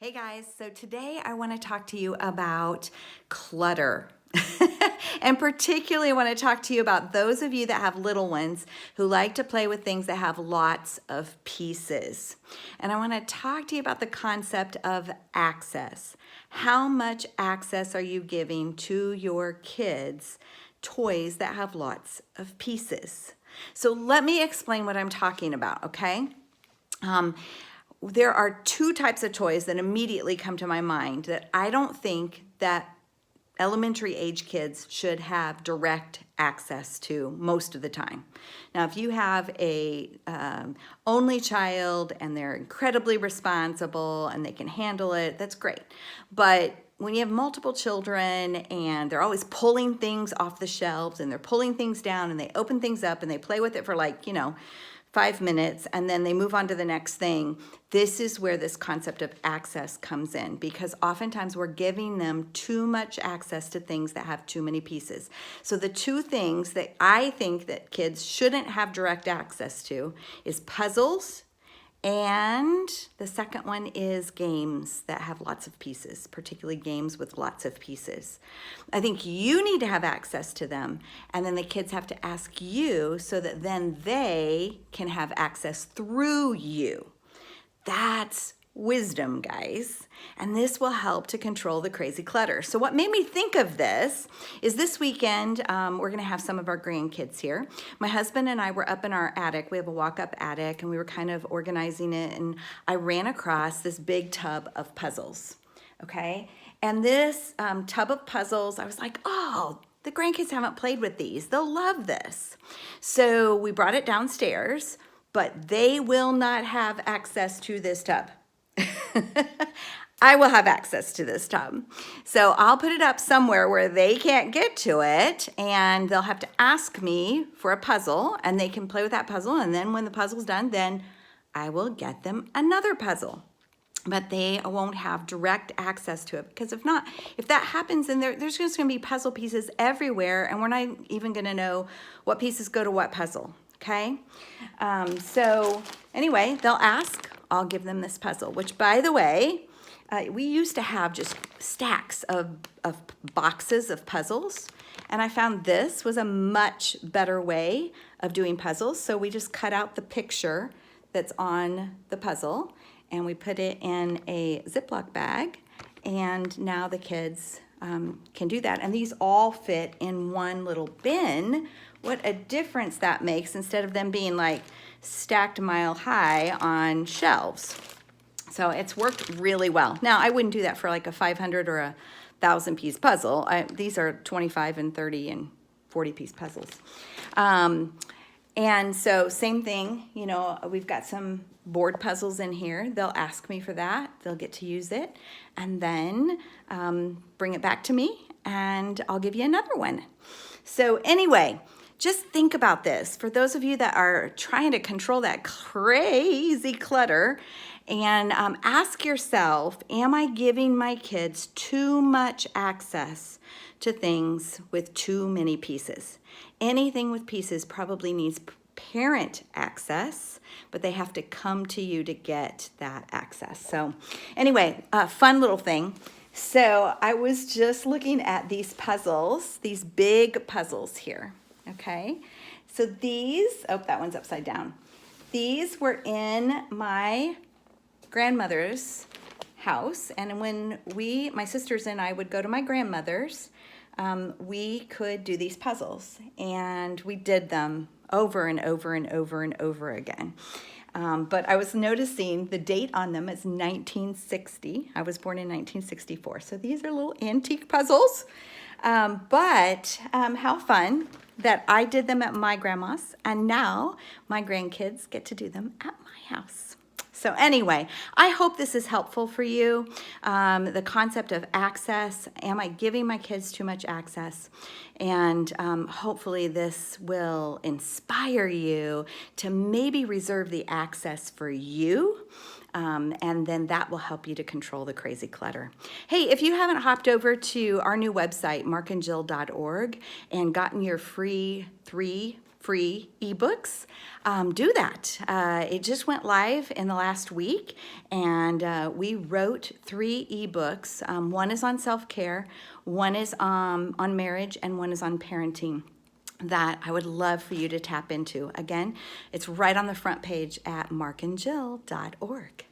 Hey guys, so today I want to talk to you about clutter. And particularly I want to talk to you about those of you that have little ones who like to play with things that have lots of pieces. And I want to talk to you about the concept of access. How much access are you giving to your kids' toys that have lots of pieces? So let me explain what I'm talking about, okay? There are two types of toys that immediately come to my mind that I don't think that elementary age kids should have direct access to most of the time. Now, if you have a only child and they're incredibly responsible and they can handle it, that's great. But when you have multiple children and they're always pulling things off the shelves and they're pulling things down and they open things up and they play with it for 5 minutes and then they move on to the next thing. This is where this concept of access comes in, because oftentimes we're giving them too much access to things that have too many pieces. So the two things that I think that kids shouldn't have direct access to is puzzles, and the second one is games that have lots of pieces, particularly games with lots of pieces. I think you need to have access to them, and then the kids have to ask you so that then they can have access through you. That's wisdom, guys. And this will help to control the crazy clutter. So what made me think of this is this weekend, we're going to have some of our grandkids here. My husband and I were up in our attic. We have a walk-up attic, and we were kind of organizing it. And I ran across this big tub of puzzles, okay? And this tub of puzzles, I was like, oh, the grandkids haven't played with these. They'll love this. So we brought it downstairs, but they will not have access to this tub. I will have access to this tub. So I'll put it up somewhere where they can't get to it, and they'll have to ask me for a puzzle, and they can play with that puzzle, and then when the puzzle's done, then I will get them another puzzle. But they won't have direct access to it, because if that happens, then there's just going to be puzzle pieces everywhere, and we're not even going to know what pieces go to what puzzle, okay? So anyway, they'll ask, I'll give them this puzzle, which, by the way, we used to have just stacks of boxes of puzzles, and I found this was a much better way of doing puzzles. So we just cut out the picture that's on the puzzle, and we put it in a Ziploc bag, and now the kids can do that. And these all fit in one little bin. What a difference that makes, instead of them being like stacked mile high on shelves. So it's worked really well. Now, I wouldn't do that for like a 500 or a 1,000 piece puzzle. These are 25 and 30 and 40 piece puzzles. And so same thing, we've got some board puzzles in here. They'll ask me for that. They'll get to use it, and then bring it back to me, and I'll give you another one. So anyway, just think about this. For those of you that are trying to control that crazy clutter, and ask yourself, am I giving my kids too much access to things with too many pieces? Anything with pieces probably needs parent access, but they have to come to you to get that access. So anyway, fun little thing. So I was just looking at these puzzles, these big puzzles here, okay? So these, oh, that one's upside down. These were in my grandmother's house, and when my sisters and I would go to my grandmother's, we could do these puzzles, and we did them over and over and over and over again. But I was noticing the date on them is 1960. I was born in 1964. So these are little antique puzzles. But how fun that I did them at my grandma's, and now my grandkids get to do them at my house. So anyway, I hope this is helpful for you. The concept of access, am I giving my kids too much access? And hopefully this will inspire you to maybe reserve the access for you. And then that will help you to control the crazy clutter. Hey, if you haven't hopped over to our new website, markandjill.org, and gotten your free 3 free ebooks, do that. It just went live in the last week, and we wrote 3 ebooks. One is on self-care, one is on marriage, and one is on parenting that I would love for you to tap into. Again, it's right on the front page at markandjill.org.